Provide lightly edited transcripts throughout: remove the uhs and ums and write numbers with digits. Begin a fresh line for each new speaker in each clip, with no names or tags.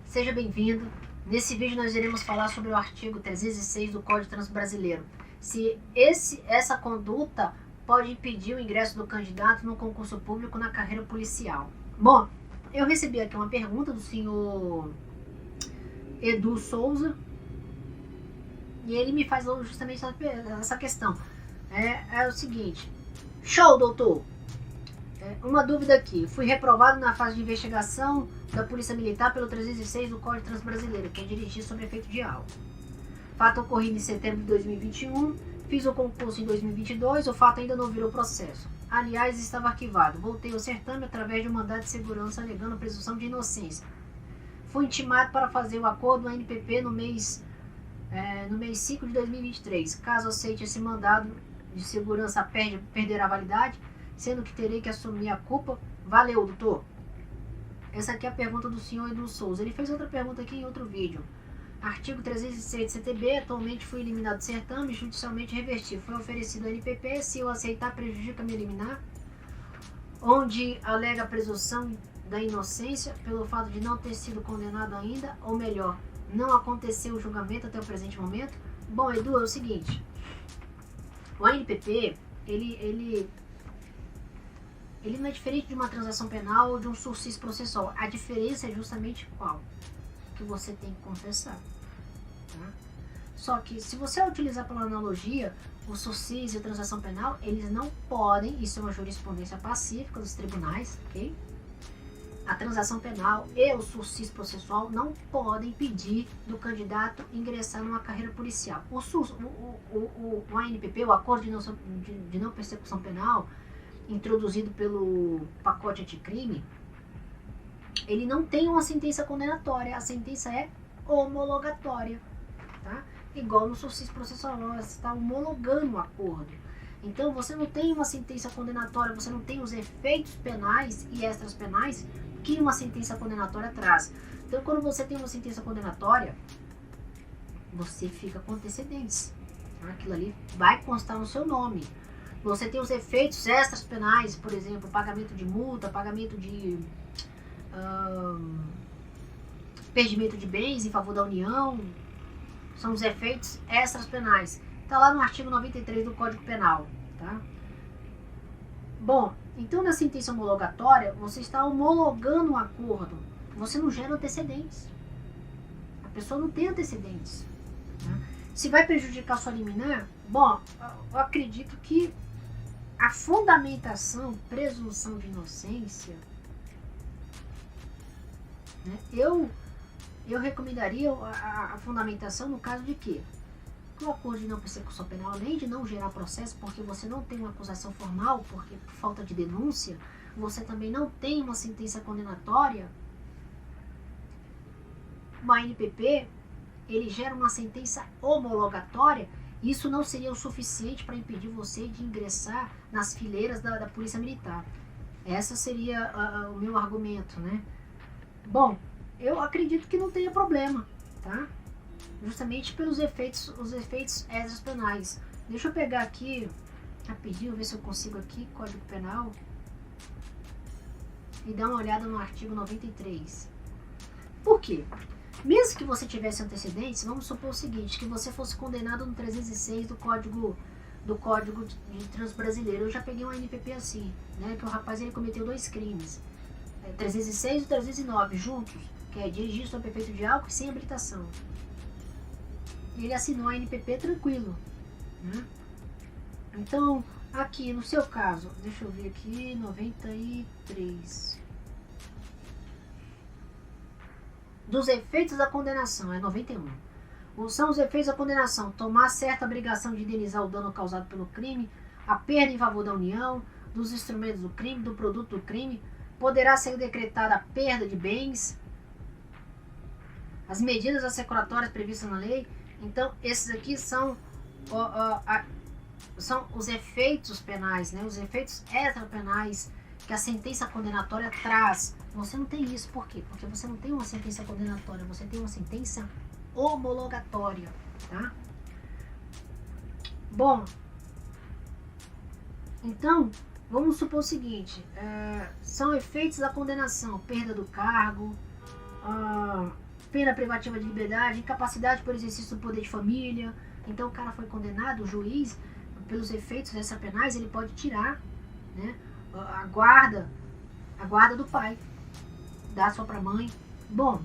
Seja bem-vindo. Nesse vídeo nós iremos falar sobre o artigo 306 do Código de Trânsito Brasileiro. Se essa conduta pode impedir o ingresso do candidato no concurso público na carreira policial. Bom, eu recebi aqui uma pergunta do senhor Edu Souza e ele me faz justamente essa questão. É o seguinte: show, doutor! Uma dúvida aqui. Fui reprovado na fase de investigação da Polícia Militar pelo 306 do Código de Trânsito Brasileiro, que é dirigir sobre efeito de álcool. Fato ocorrido em setembro de 2021. Fiz o concurso em 2022. O fato ainda não virou processo. Aliás, estava arquivado. Voltei ao certame através de um mandado de segurança alegando a presunção de inocência. Fui intimado para fazer o acordo do ANPP no mês 5 de 2023. Caso aceite esse mandado de segurança, perderá a validade, sendo que terei que assumir a culpa. Valeu, doutor. Essa aqui é a pergunta do senhor Edu Souza. Ele fez outra pergunta aqui em outro vídeo. Artigo 306 do CTB. Atualmente fui eliminado do certame, judicialmente revertido. Foi oferecido ao NPP. Se eu aceitar, prejudica me eliminar. Onde alega a presunção da inocência pelo fato de não ter sido condenado ainda, ou melhor, não aconteceu o julgamento até o presente momento. Bom, Edu, é o seguinte. O ANPP, ele não é diferente de uma transação penal ou de um sursis processual. A diferença é justamente qual? Que você tem que confessar. Tá? Só que se você utilizar pela analogia, o sursis e a transação penal, eles não podem, isso é uma jurisprudência pacífica dos tribunais, ok? A transação penal e o sursis processual não podem impedir do candidato ingressar numa carreira policial. O ANPP, o Acordo de Não Persecução Penal, introduzido pelo pacote anticrime, ele não tem uma sentença condenatória, a sentença é homologatória, tá? Igual no sursis processual, você está homologando o acordo. Então você não tem uma sentença condenatória, você não tem os efeitos penais e extras penais que uma sentença condenatória traz. Então quando você tem uma sentença condenatória, você fica com antecedentes, tá? Aquilo ali vai constar no seu nome. Você tem os efeitos extras penais, por exemplo, pagamento de multa, pagamento de perdimento de bens em favor da União, são os efeitos extras penais. Está lá no artigo 93 do Código Penal. Tá? Bom, então na sentença homologatória, você está homologando um acordo, você não gera antecedentes. A pessoa não tem antecedentes. Tá? Se vai prejudicar sua liminar, bom, eu acredito que a fundamentação, presunção de inocência, né, eu recomendaria a fundamentação no caso de que o acordo de não persecução penal, além de não gerar processo, porque você não tem uma acusação formal, porque por falta de denúncia, você também não tem uma sentença condenatória, o ANPP, ele gera uma sentença homologatória. Isso não seria o suficiente para impedir você de ingressar nas fileiras da Polícia Militar. Essa seria o meu argumento, né? Bom, eu acredito que não tenha problema, tá? Justamente pelos efeitos, os efeitos extras penais. Deixa eu pegar aqui, rapidinho, ver se eu consigo aqui, Código Penal, e dar uma olhada no artigo 93. Por quê? Mesmo que você tivesse antecedentes, vamos supor o seguinte, que você fosse condenado no 306 do Código de Trânsito Brasileiro. Eu já peguei um ANPP assim, né, que o rapaz ele cometeu 2 crimes, 306 e 309 juntos, que é dirigir sob efeito de álcool e sem habilitação. Ele assinou a ANPP tranquilo, né? Então, aqui no seu caso, deixa eu ver aqui, 93... dos efeitos da condenação, é 91. São os efeitos da condenação: tomar certa obrigação de indenizar o dano causado pelo crime, a perda em favor da União, dos instrumentos do crime, do produto do crime, poderá ser decretada a perda de bens, as medidas assecuratórias previstas na lei. Então, esses aqui são os efeitos penais, né? Os efeitos extrapenais que a sentença condenatória traz. Você não tem isso, por quê? Porque você não tem uma sentença condenatória, você tem uma sentença homologatória, tá? Bom, então, vamos supor o seguinte, são efeitos da condenação: perda do cargo, pena privativa de liberdade, incapacidade por exercício do poder de família. Então o cara foi condenado, o juiz, pelos efeitos extrapenais, ele pode tirar, né, a guarda do pai, dar só para a mãe. Bom,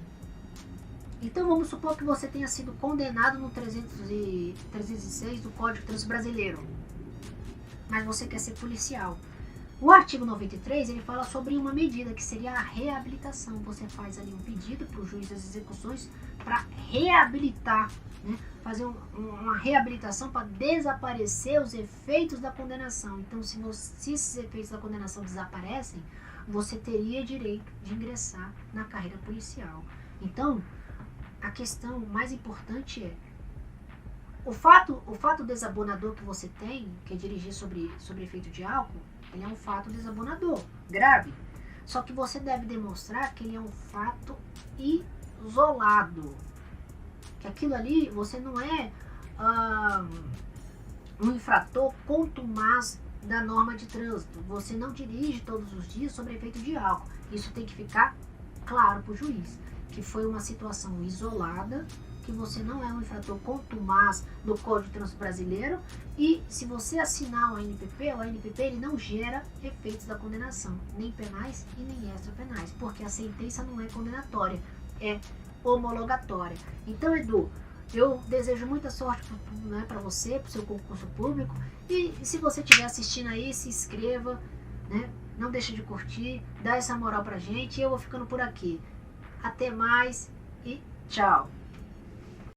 então vamos supor que você tenha sido condenado no 306 do Código de Trânsito Brasileiro, mas você quer ser policial. O artigo 93, ele fala sobre uma medida que seria a reabilitação. Você faz ali um pedido para o juiz das execuções para reabilitar, né? Fazer uma reabilitação para desaparecer os efeitos da condenação. Então, se esses efeitos da condenação desaparecem, você teria direito de ingressar na carreira policial. Então, a questão mais importante é o fato desabonador que você tem, que é dirigir sobre efeito de álcool, ele é um fato desabonador, grave. Só que você deve demonstrar que ele é um fato isolado. Que aquilo ali, você não é um infrator contumaz da norma de trânsito. Você não dirige todos os dias sobre efeito de álcool. Isso tem que ficar claro para o juiz. Que foi uma situação isolada, que você não é um infrator contumaz do Código de Trânsito Brasileiro, e se você assinar o ANPP ele não gera efeitos da condenação, nem penais e nem extrapenais, porque a sentença não é condenatória, é homologatória. Então, Edu, eu desejo muita sorte para você, para o seu concurso público, e se você estiver assistindo aí, se inscreva, né? Não deixe de curtir, dá essa moral pra gente, e eu vou ficando por aqui. Até mais e tchau!